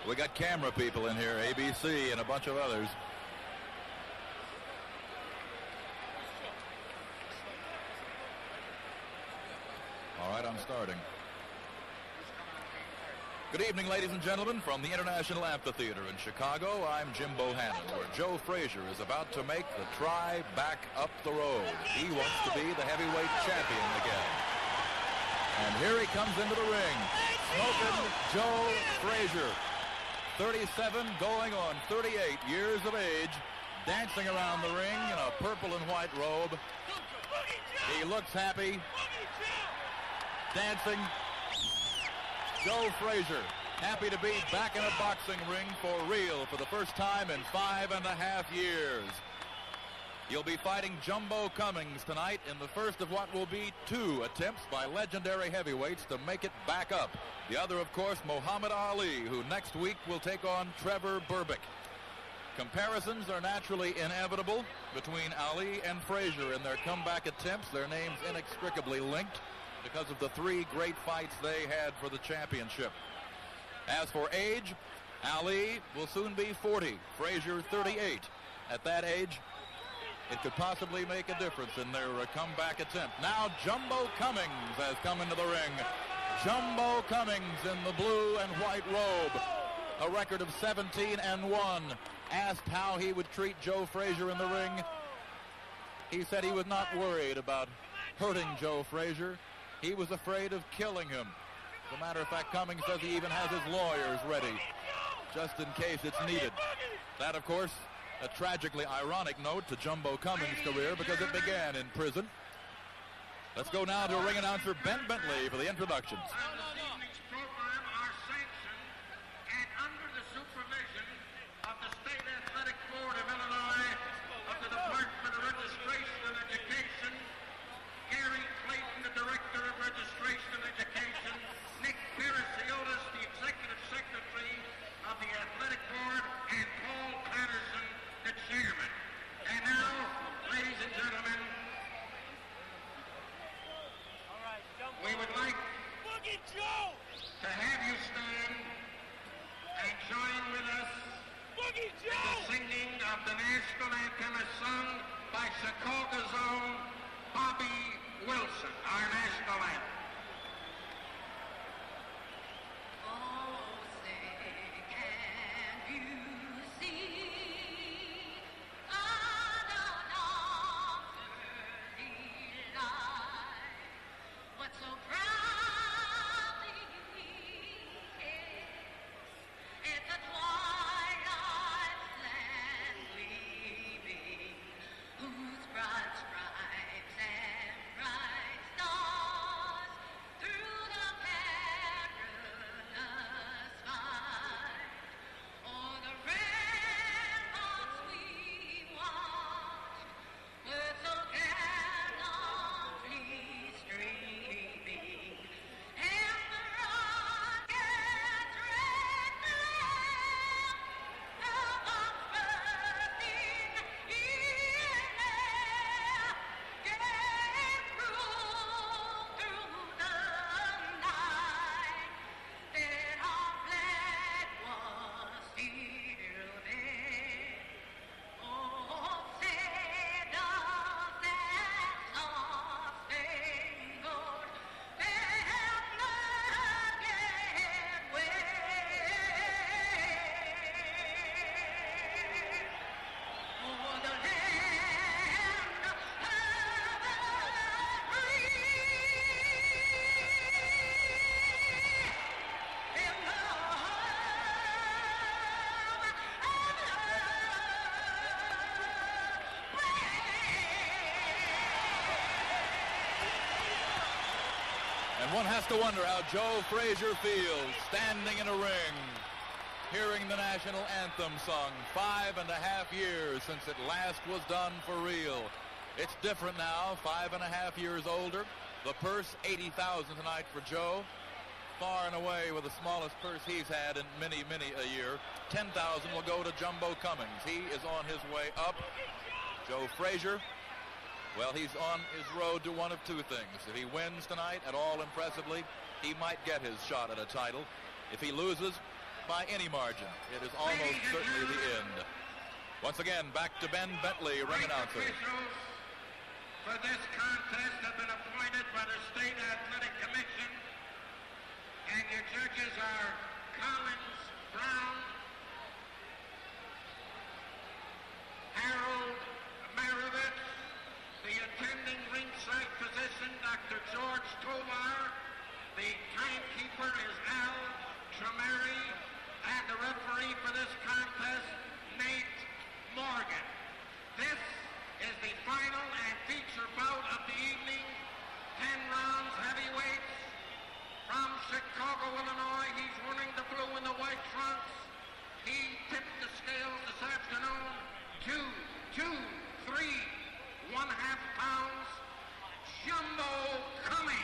We got camera people in here, ABC and a bunch of others. All right, I'm starting. Good evening, ladies and gentlemen, from the International Amphitheater in Chicago. I'm Jim Bohannon, where Joe Frazier is about to make the try back up the road. He wants to be the heavyweight champion again. And here he comes into the ring. Smokin' Joe Frazier, 37 going on 38 years of age, dancing around the ring in a purple and white robe. He looks happy, dancing. Joe Frazier, happy to be back in a boxing ring for real for the first time in 5.5 years. He'll be fighting Jumbo Cummings tonight in the first of what will be 2 attempts by legendary heavyweights to make it back up. The other, of course, Muhammad Ali, who next week will take on Trevor Berbick. Comparisons are naturally inevitable between Ali and Frazier in their comeback attempts, their names inextricably linked because of the 3 great fights they had for the championship. As for age, Ali will soon be 40, Frazier 38. At that age, it could possibly make a difference in their comeback attempt. Now Jumbo Cummings has come into the ring. Jumbo Cummings in the blue and white robe. A record of 17-1. Asked how he would treat Joe Frazier in the ring, he said he was not worried about hurting Joe Frazier. He was afraid of killing him. As a matter of fact, Cummings says he even has his lawyers ready, just in case it's needed. That, of course, a tragically ironic note to Jumbo Cummings' career because it began in prison. Let's go now to ring announcer Ben Bentley for the introductions. to have you stand and join with us in the singing of the national anthem as sung by Chicago's own Bobby Wilson, our national anthem. One has to wonder how Joe Frazier feels standing in a ring, hearing the national anthem sung. 5.5 years since it last was done for real. It's different now, 5.5 years older. The purse, $80,000 tonight for Joe. Far and away with the smallest purse he's had in many, many a year. $10,000 will go to Jumbo Cummings. He is on his way up. Joe Frazier, well, he's on his road to one of two things. If he wins tonight at all impressively, he might get his shot at a title. If he loses, by any margin. It is almost certainly the end. Once again, back to Ben Bentley, ring announcer. Officials for this contest have been appointed by the State Athletic Commission, and your judges are Cummings, Brown, Harold Marovitz, the attending ringside physician, Dr. George Tovar, the timekeeper is Al Tremeri, and the referee for this contest, Nate Morgan. This is the final and feature bout of the evening. 10 rounds heavyweights. From Chicago, Illinois, he's running the blue and the white trunks. He tipped the scales this afternoon. 2, 3, 1/2 pounds. Jumbo Cummings.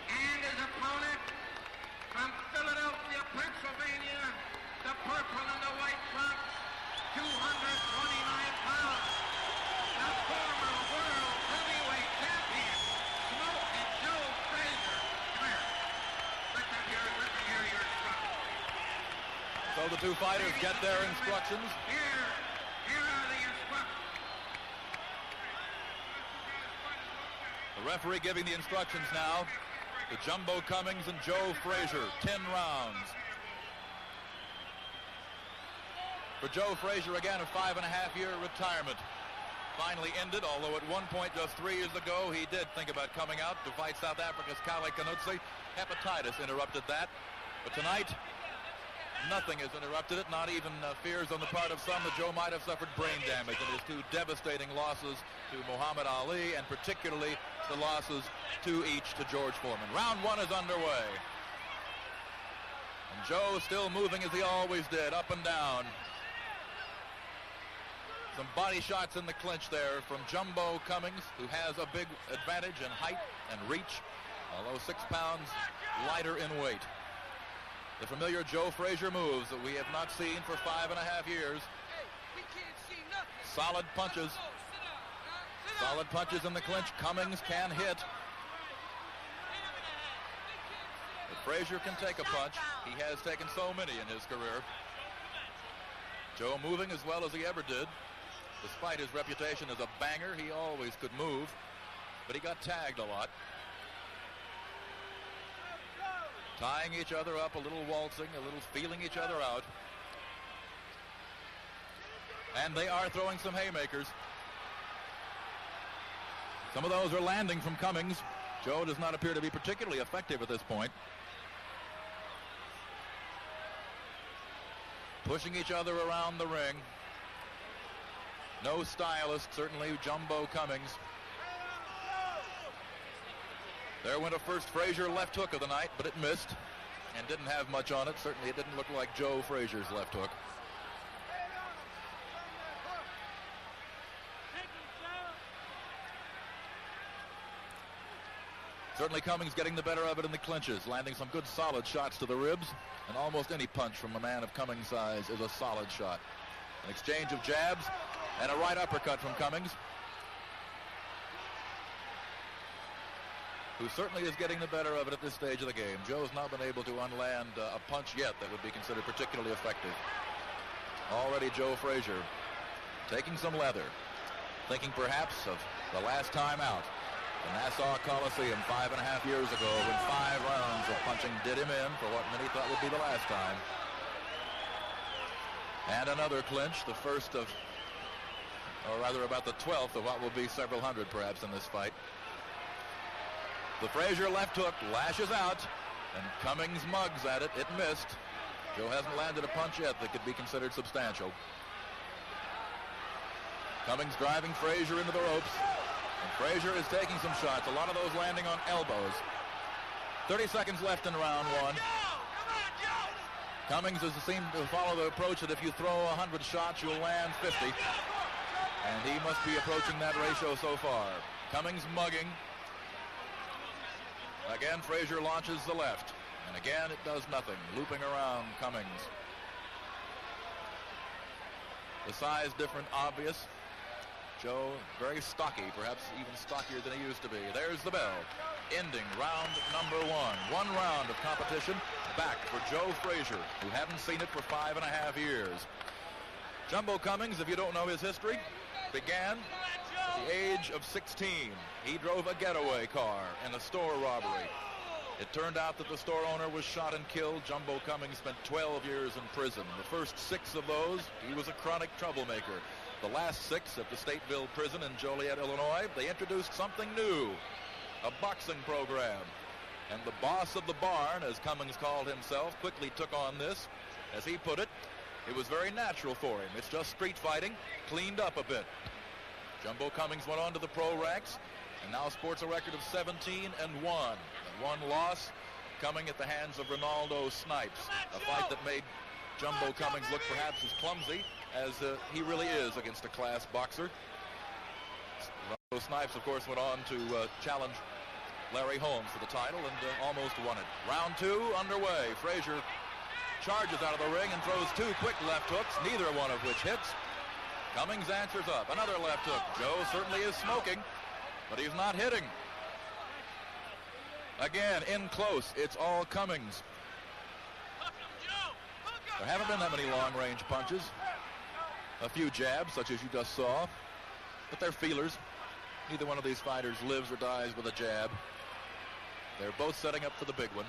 And his opponent from Philadelphia, Pennsylvania, the purple and the white trunks, 229 pounds. The former world heavyweight champion, Smokin Joe Frazier. Come here. Let me hear your instructions. So the two fighters get their instructions. Here are the instructions. The referee giving the instructions now to Jumbo Cummings and Joe Frazier. 10 rounds. For Joe Frazier, again, a 5.5-year retirement. Finally ended, although at one point just 3 years ago he did think about coming out to fight South Africa's Kale Kanutsi. Hepatitis interrupted that. But tonight, nothing has interrupted it, not even fears on the part of some that Joe might have suffered brain damage in his 2 devastating losses to Muhammad Ali, and particularly the losses 2 each to George Foreman. Round 1 is underway. And Joe still moving as he always did, up and down. Some body shots in the clinch there from Jumbo Cummings, who has a big advantage in height and reach, although 6 pounds lighter in weight. The familiar Joe Frazier moves that we have not seen for 5.5 years. Solid punches. Solid punches in the clinch. Cummings can hit. But Frazier can take a punch. He has taken so many in his career. Joe moving as well as he ever did. Despite his reputation as a banger, he always could move, but he got tagged a lot. Tying each other up, a little waltzing, a little feeling each other out. And they are throwing some haymakers. Some of those are landing from Cummings. Joe does not appear to be particularly effective at this point. Pushing each other around the ring. No stylist, certainly Jumbo Cummings. There went a first Frazier left hook of the night, but it missed and didn't have much on it. Certainly it didn't look like Joe Frazier's left hook. Certainly Cummings getting the better of it in the clinches, landing some good solid shots to the ribs, and almost any punch from a man of Cummings' size is a solid shot. An exchange of jabs and a right uppercut from Cummings, who certainly is getting the better of it at this stage of the game. Joe's not been able to unland a punch yet that would be considered particularly effective. Already Joe Frazier taking some leather, thinking perhaps of the last time out. The Nassau Coliseum 5.5 years ago, when 5 rounds of punching did him in for what many thought would be the last time. And another clinch, the first of, or rather about the 12th of what will be several hundred perhaps in this fight. The Frazier left hook lashes out, and Cummings mugs at it. It missed. Joe hasn't landed a punch yet that could be considered substantial. Cummings driving Frazier into the ropes. And Frazier is taking some shots, a lot of those landing on elbows. 30 seconds left in round 1. Cummings has seemed to follow the approach that if you throw 100 shots, you'll land 50. And he must be approaching that ratio so far. Cummings mugging. Again, Frazier launches the left. And again, it does nothing. Looping around Cummings. The size difference obvious. Joe, very stocky, perhaps even stockier than he used to be. There's the bell, ending round number one. One round of competition back for Joe Frazier, who hadn't seen it for 5.5 years. Jumbo Cummings, if you don't know his history, began at the age of 16. He drove a getaway car in a store robbery. It turned out that the store owner was shot and killed. Jumbo Cummings spent 12 years in prison. The first 6 of those, he was a chronic troublemaker. The last 6 at the Stateville prison in Joliet, Illinois, they introduced something new, a boxing program. And the boss of the barn, as Cummings called himself, quickly took on this. As he put it, it was very natural for him. It's just street fighting, cleaned up a bit. Jumbo Cummings went on to the pro ranks and now sports a record of 17-1. One loss coming at the hands of Ronaldo Snipes, a fight that made Jumbo Cummings look perhaps as clumsy as he really is against a class boxer. Ronaldo Snipes, of course, went on to challenge Larry Holmes for the title and almost won it. Round 2 underway. Frazier charges out of the ring and throws 2 quick left hooks, neither one of which hits. Cummings answers up. Another left hook. Joe certainly is smoking, but he's not hitting. Again, in close, it's all Cummings. There haven't been that many long-range punches. A few jabs, such as you just saw, but they're feelers. Neither one of these fighters lives or dies with a jab. They're both setting up for the big one.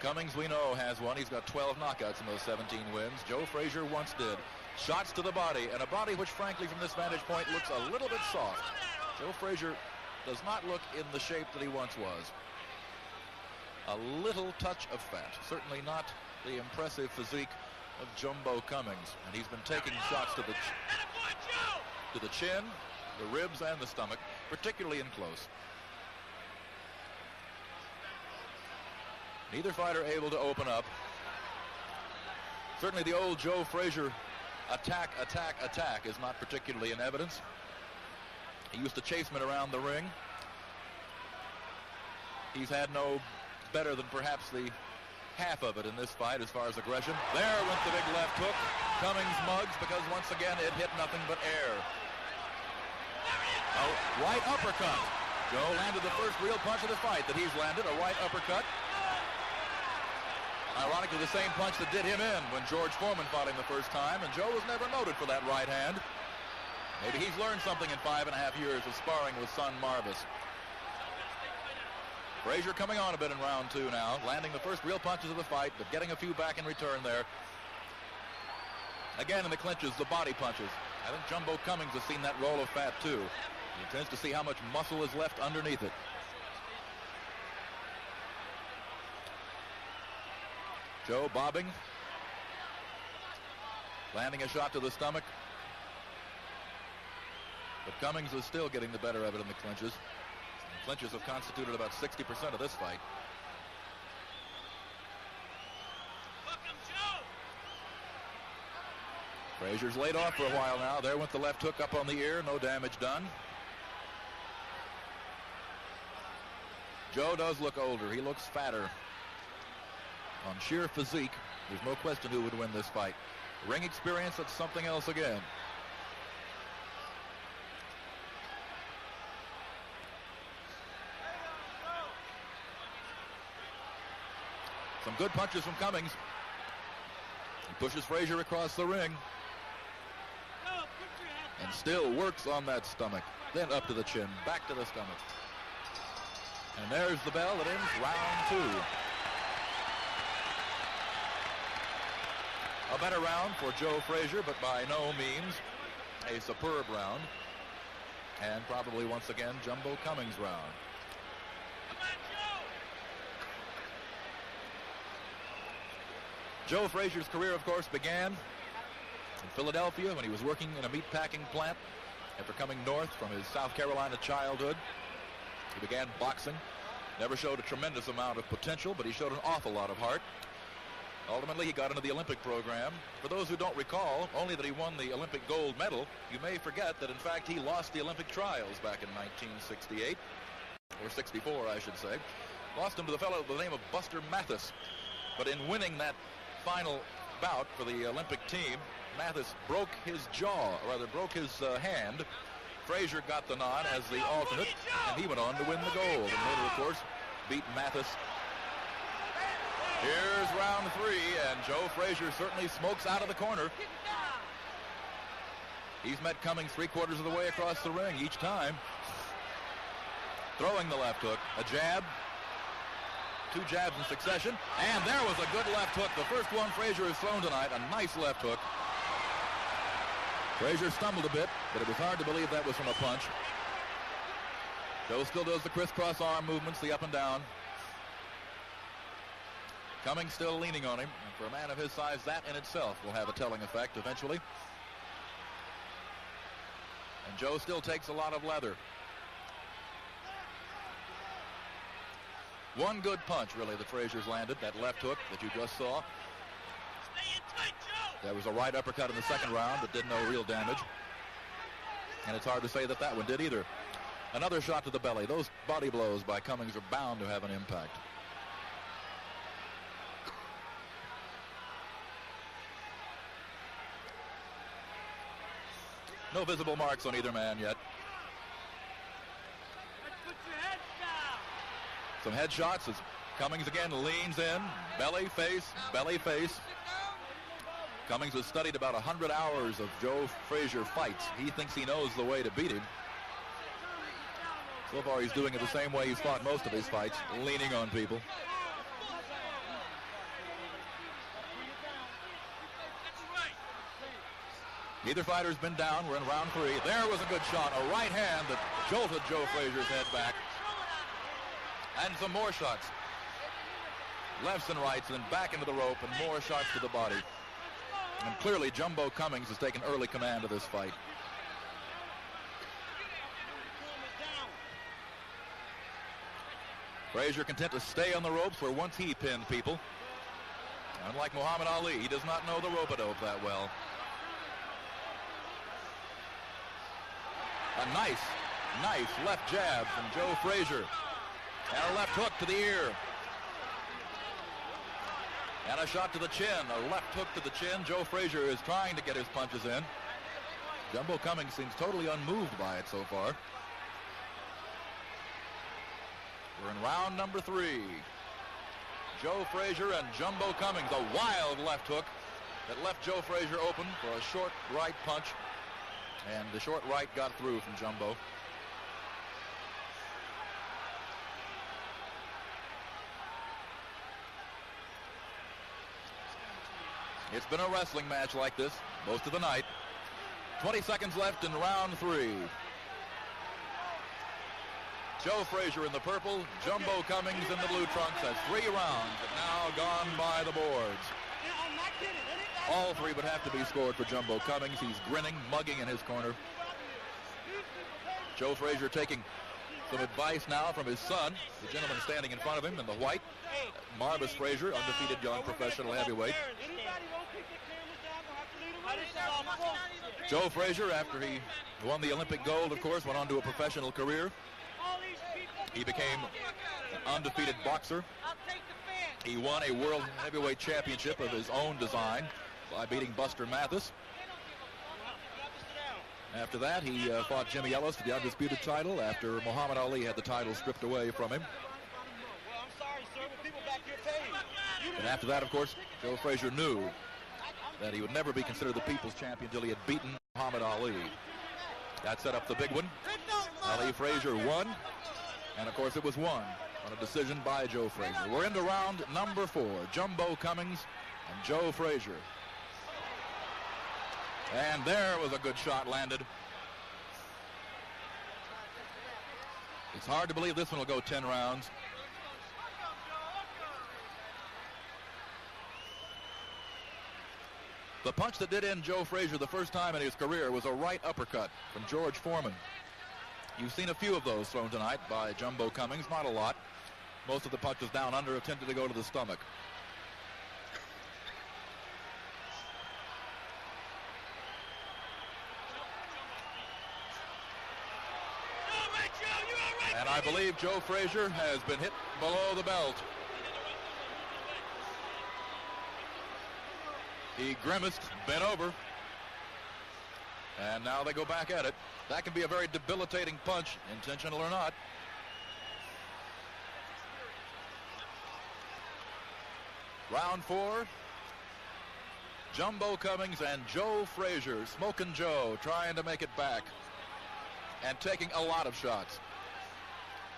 Cummings, we know, has one. He's got 12 knockouts in those 17 wins. Joe Frazier once did. Shots to the body, and a body which, frankly, from this vantage point, looks a little bit soft. Joe Frazier does not look in the shape that he once was. A little touch of fat. Certainly not the impressive physique of Jumbo Cummings. And he's been taking shots to the chin, the ribs, and the stomach, particularly in close. Neither fighter able to open up. Certainly the old Joe Frazier attack is not particularly in evidence. He used to chase men around the ring. He's had no better than perhaps the half of it in this fight as far as aggression. There went the big left hook. Cummings mugs because once again it hit nothing but air. A right uppercut. Joe landed the first real punch of the fight that he's landed, a right uppercut. Ironically, the same punch that did him in when George Foreman fought him the first time, and Joe was never noted for that right hand. Maybe he's learned something in 5.5 years of sparring with Son Marvis. Frazier coming on a bit in round 2 now, landing the first real punches of the fight, but getting a few back in return there. Again in the clinches, the body punches. I think Jumbo Cummings has seen that roll of fat too. He tends to see how much muscle is left underneath it. Joe bobbing, landing a shot to the stomach. But Cummings is still getting the better of it in the clinches. And clinches have constituted about 60% of this fight. Frazier's laid off for a while now. There went the left hook up on the ear. No damage done. Joe does look older. He looks fatter. On sheer physique, there's no question who would win this fight. Ring experience, that's something else again. Some good punches from Cummings. He pushes Frazier across the ring. And still works on that stomach. Then up to the chin, back to the stomach. And there's the bell that ends round 2. A better round for Joe Frazier, but by no means a superb round. And probably once again Jumbo Cummings' round. Joe Frazier's career, of course, began in Philadelphia when he was working in a meatpacking plant. After coming north from his South Carolina childhood, he began boxing. Never showed a tremendous amount of potential, but he showed an awful lot of heart. Ultimately, he got into the Olympic program. For those who don't recall, only that he won the Olympic gold medal, you may forget that, in fact, he lost the Olympic trials back in 1968, or 64, I should say. Lost him to the fellow by the name of Buster Mathis. But in winning that final bout for the Olympic team, Mathis broke his jaw, or rather broke his hand. Frazier got the nod as the alternate, and he went on to win the gold. And later, of course, beat Mathis. Here's round 3, and Joe Frazier certainly smokes out of the corner. He's met Cummings 3/4 of the way across the ring each time. Throwing the left hook, a jab, 2 jabs in succession, and there was a good left hook. The first one Frazier has thrown tonight, a nice left hook. Frazier stumbled a bit, but it was hard to believe that was from a punch. Joe still does the crisscross arm movements, the up and down. Cummings still leaning on him, and for a man of his size, that in itself will have a telling effect eventually. And Joe still takes a lot of leather. One good punch, really, that Frazier's landed, that left hook that you just saw. Stay in tight, Joe. There was a right uppercut in the second round that did no real damage. And it's hard to say that that one did either. Another shot to the belly. Those body blows by Cummings are bound to have an impact. No visible marks on either man yet. Put your head down. Some headshots as Cummings again leans in. Belly, face, belly, face. Cummings has studied about 100 hours of Joe Frazier fights. He thinks he knows the way to beat him. So far he's doing it the same way he's fought most of his fights, leaning on people. Neither fighter's been down. We're in round 3. There was a good shot, a right hand that jolted Joe Frazier's head back. And some more shots. Lefts and rights, and then back into the rope, and more shots to the body. And clearly Jumbo Cummings has taken early command of this fight. Frazier content to stay on the ropes where once he pinned people. Unlike Muhammad Ali, he does not know the rope-a-dope that well. A nice left jab from Joe Frazier. And a left hook to the ear. And a shot to the chin, a left hook to the chin. Joe Frazier is trying to get his punches in. Jumbo Cummings seems totally unmoved by it so far. We're in round number 3. Joe Frazier and Jumbo Cummings, a wild left hook that left Joe Frazier open for a short right punch. And the short right got through from Jumbo. It's been a wrestling match like this most of the night. 20 seconds left in round 3. Joe Frazier in the purple, Jumbo Cummings in the blue trunks has 3 rounds that now gone by the boards. All 3 would have to be scored for Jumbo Cummings. He's grinning, mugging in his corner. Joe Frazier taking some advice now from his son, the gentleman standing in front of him in the white. Marvis Frazier, undefeated young professional heavyweight. Joe Frazier, after he won the Olympic gold, of course, went on to a professional career. He became an undefeated boxer. He won a world heavyweight championship of his own design by beating Buster Mathis. After that, he fought Jimmy Ellis for the undisputed title after Muhammad Ali had the title stripped away from him. And after that, of course, Joe Frazier knew that he would never be considered the people's champion until he had beaten Muhammad Ali. That set up the big one. Ali Frazier won, and of course it was won on a decision by Joe Frazier. We're into round number 4. Jumbo Cummings and Joe Frazier. And there was a good shot landed. It's hard to believe this one will go 10 rounds. The punch that did end Joe Frazier the first time in his career was a right uppercut from George Foreman. You've seen a few of those thrown tonight by Jumbo Cummings, not a lot. Most of the punches down under have tended to go to the stomach. And I believe Joe Frazier has been hit below the belt. He grimaced, bent over, And now they go back at it. That can be a very debilitating punch, intentional or not. Round 4. Jumbo Cummings and Joe Frazier, Smokin' Joe, trying to make it back and taking a lot of shots.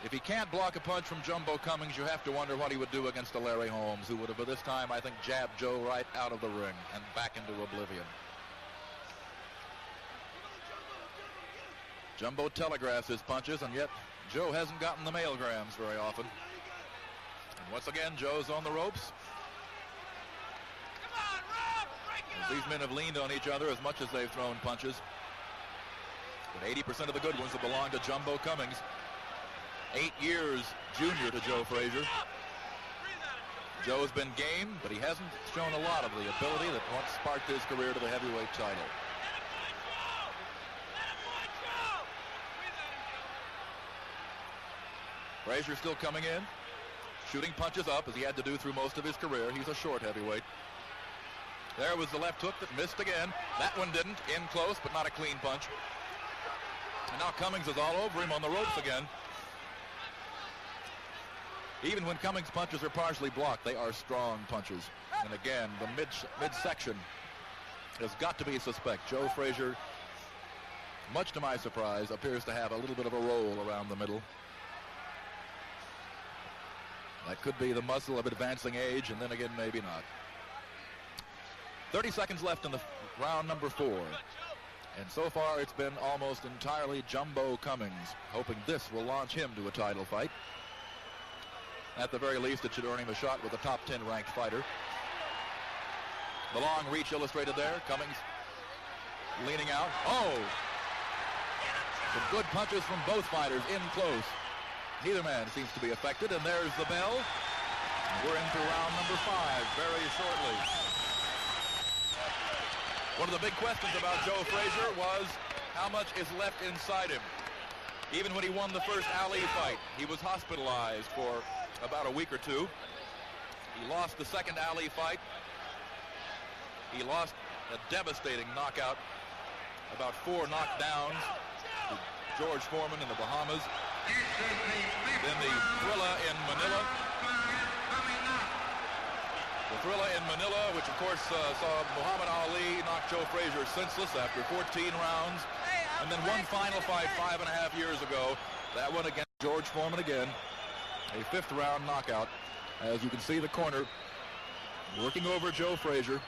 If he can't block a punch from Jumbo Cummings, you have to wonder what he would do against a Larry Holmes, who would have, by this time, I think, jabbed Joe right out of the ring and back into oblivion. Jumbo telegraphs his punches, and yet Joe hasn't gotten the mailgrams very often. And once again, Joe's on the ropes. These men have leaned on each other as much as they've thrown punches. But 80% of the good ones have belonged to Jumbo Cummings. 8 years junior to Joe Frazier. Joe's been game, but he hasn't shown a lot of the ability that once sparked his career to the heavyweight title. Frazier still coming in, shooting punches up as he had to do through most of his career. He's a short heavyweight. There was the left hook that missed again. That one didn't. In close, but not a clean punch. And now Cummings is all over him on the ropes again. Even when Cummings' punches are partially blocked, they are strong punches. And again, the midsection has got to be suspect. Joe Frazier, much to my surprise, appears to have a little bit of a roll around the middle. That could be the muscle of advancing age, and then again, maybe not. 30 seconds left in the round number 4. And so far, it's been almost entirely Jumbo Cummings, hoping this will launch him to a title fight. At the very least, it should earn him a shot with a top 10 ranked fighter. The long reach illustrated there. Cummings leaning out. Oh! Some good punches from both fighters in close. Neither man seems to be affected, and there's the bell. We're into round number 5 very shortly. One of the big questions about Joe Frazier was how much is left inside him. Even when he won the first Ali fight, he was hospitalized for about a week or two. He lost the second Ali fight. He lost a devastating knockout, about 4 knockdowns to George Foreman in the Bahamas. Then the Thrilla in Manila. The Thrilla in Manila, which of course saw Muhammad Ali knock Joe Frazier senseless after 14 rounds. And then one final fight 5.5 years ago. That one against George Foreman again. A 5th round knockout. As you can see, the corner working over Joe Frazier.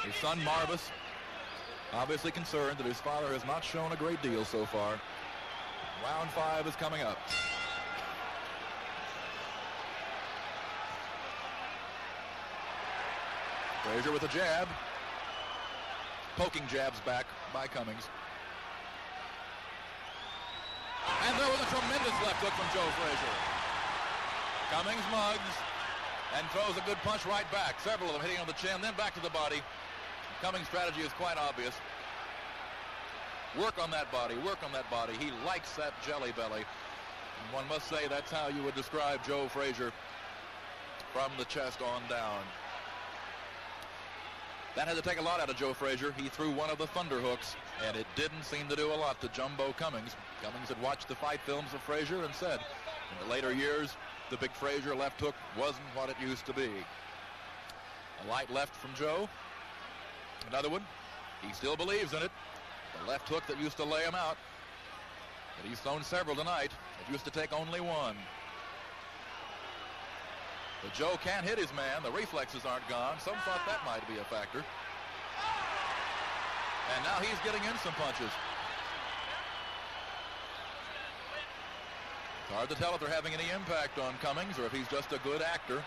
His son Marvis obviously concerned that his father has not shown a great deal so far. Round 5 is coming up. Frazier with a jab. Poking jabs back by Cummings. And there was a tremendous left hook from Joe Frazier. Cummings mugs and throws a good punch right back. Several of them hitting on the chin, then back to the body. Cummings' strategy is quite obvious. Work on that body, work on that body. He likes that jelly belly. And one must say that's how you would describe Joe Frazier from the chest on down. That had to take a lot out of Joe Frazier. He threw one of the thunder hooks, and it didn't seem to do a lot to Jumbo Cummings. Cummings had watched the fight films of Frazier and said, in the later years, the big Frazier left hook wasn't what it used to be. A light left from Joe. Another one. He still believes in it. The left hook that used to lay him out. But he's thrown several tonight. It used to take only one. But Joe can't hit his man. The reflexes aren't gone. Some thought that might be a factor. And now he's getting in some punches. It's hard to tell if they're having any impact on Cummings or if he's just a good actor.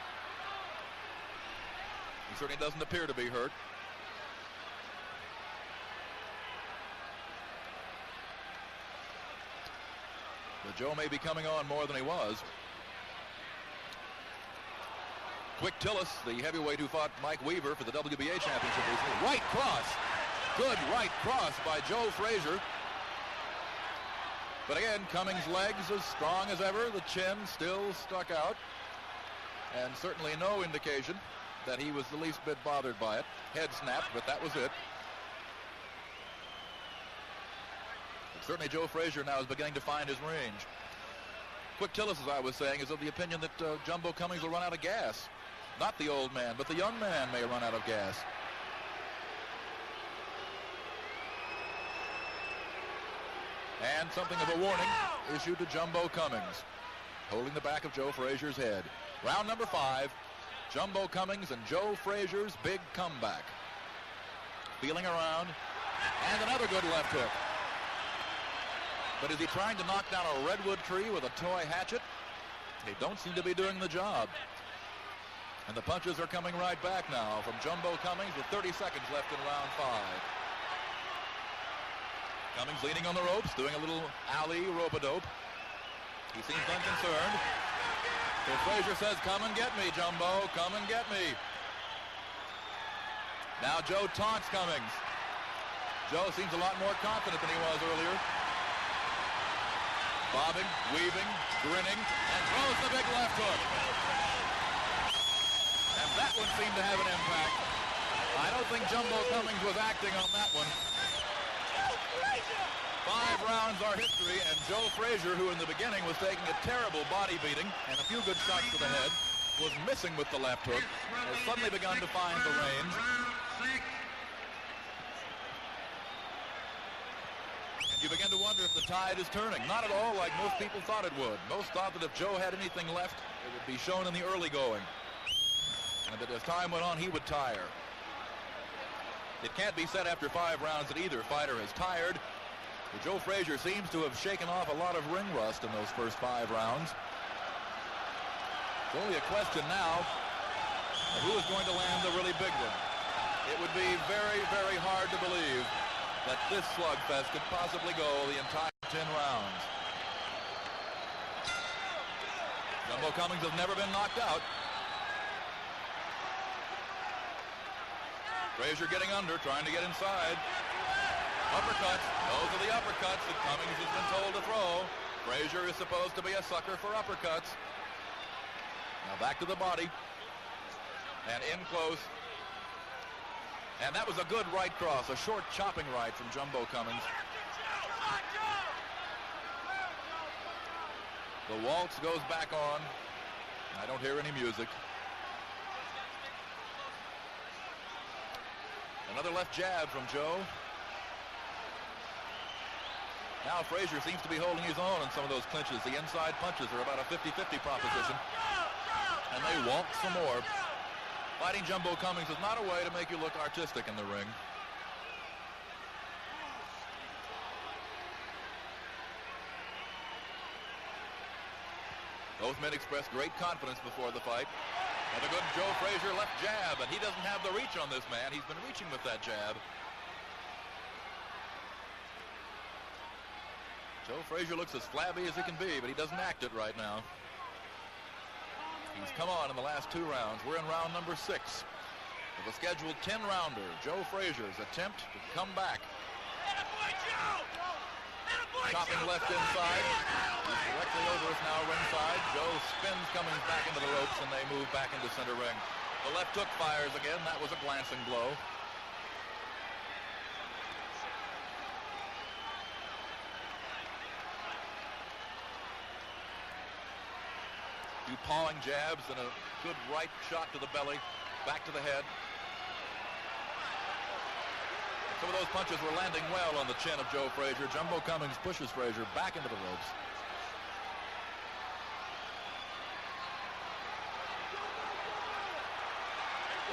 He certainly doesn't appear to be hurt. But Joe may be coming on more than he was. Quick Tillis, the heavyweight who fought Mike Weaver for the WBA championship recently. Right cross. Good right cross by Joe Frazier. But again, Cummings' legs as strong as ever. The chin still stuck out. And certainly no indication that he was the least bit bothered by it. Head snapped, but that was it. Certainly Joe Frazier now is beginning to find his range. Quick Tillis, as I was saying, is of the opinion that Jumbo Cummings will run out of gas. Not the old man, but the young man may run out of gas. And something of a warning issued to Jumbo Cummings, holding the back of Joe Frazier's head. Round number 5, Jumbo Cummings and Joe Frazier's big comeback. Feeling around, and another good left hook. But is he trying to knock down a redwood tree with a toy hatchet? They don't seem to be doing the job. And the punches are coming right back now from Jumbo Cummings with 30 seconds left in round 5. Cummings leaning on the ropes, doing a little alley rope-a-dope. He seems unconcerned. So Frazier says, come and get me, Jumbo, come and get me. Now Joe taunts Cummings. Joe seems a lot more confident than he was earlier. Bobbing, weaving, grinning, and throws the big left hook. And that one seemed to have an impact. I don't think Jumbo Cummings was acting on that one. 5 rounds are history, and Joe Frazier, who in the beginning was taking a terrible body beating and a few good shots to the head, was missing with the left hook, has suddenly begun to find the range. And you begin to wonder if the tide is turning. Not at all like most people thought it would. Most thought that if Joe had anything left, it would be shown in the early going. And that as time went on, he would tire. It can't be said after 5 rounds that either fighter is tired. But Joe Frazier seems to have shaken off a lot of ring rust in those first 5 rounds. It's only a question now of who is going to land the really big one. It would be very, very hard to believe that this slugfest could possibly go the entire 10 rounds. Jumbo Cummings has never been knocked out. Frazier getting under, trying to get inside. Uppercuts. Those are the uppercuts that Cummings has been told to throw. Frazier is supposed to be a sucker for uppercuts. Now back to the body. And in close. And that was a good right cross, a short chopping right from Jumbo Cummings. The waltz goes back on. I don't hear any music. Another left jab from Joe. Now Frazier seems to be holding his own in some of those clinches. The inside punches are about a 50-50 proposition. And they waltz some more. Fighting Jumbo Cummings is not a way to make you look artistic in the ring. Both men expressed great confidence before the fight. And a good Joe Frazier left jab, and he doesn't have the reach on this man. He's been reaching with that jab. Joe Frazier looks as flabby as he can be, but he doesn't act it right now. He's come on in the last 2 rounds. We're in round number 6 of a scheduled 10-rounder. Joe Frazier's attempt to come back. Chopping left inside. He's directly over us now ringside. Joe spins Cummings back into the ropes, and they move back into center ring. The left hook fires again. That was a glancing blow. Few pawing jabs and a good right shot to the belly, back to the head. Some of those punches were landing well on the chin of Joe Frazier. Jumbo Cummings pushes Frazier back into the ropes.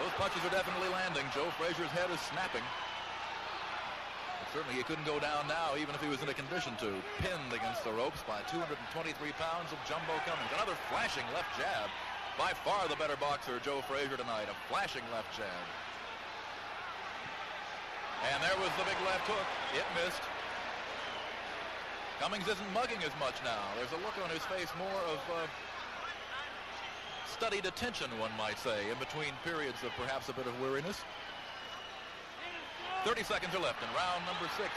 Those punches are definitely landing. Joe Frazier's head is snapping. Certainly he couldn't go down now, even if he was in a condition to. Pinned against the ropes by 223 pounds of Jumbo Cummings. Another flashing left jab. By far the better boxer, Joe Frazier, tonight. A flashing left jab. And there was the big left hook. It missed. Cummings isn't mugging as much now. There's a look on his face more of studied attention, one might say, in between periods of perhaps a bit of weariness. 30 seconds are left in round number 6.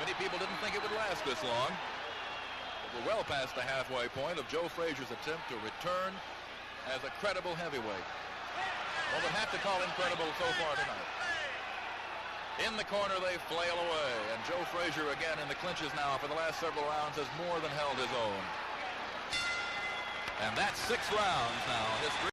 Many people didn't think it would last this long. But we're well past the halfway point of Joe Frazier's attempt to return as a credible heavyweight. Well, we'd have to call incredible so far tonight. In the corner, they flail away. And Joe Frazier again in the clinches now for the last several rounds has more than held his own. And that's 6 rounds now.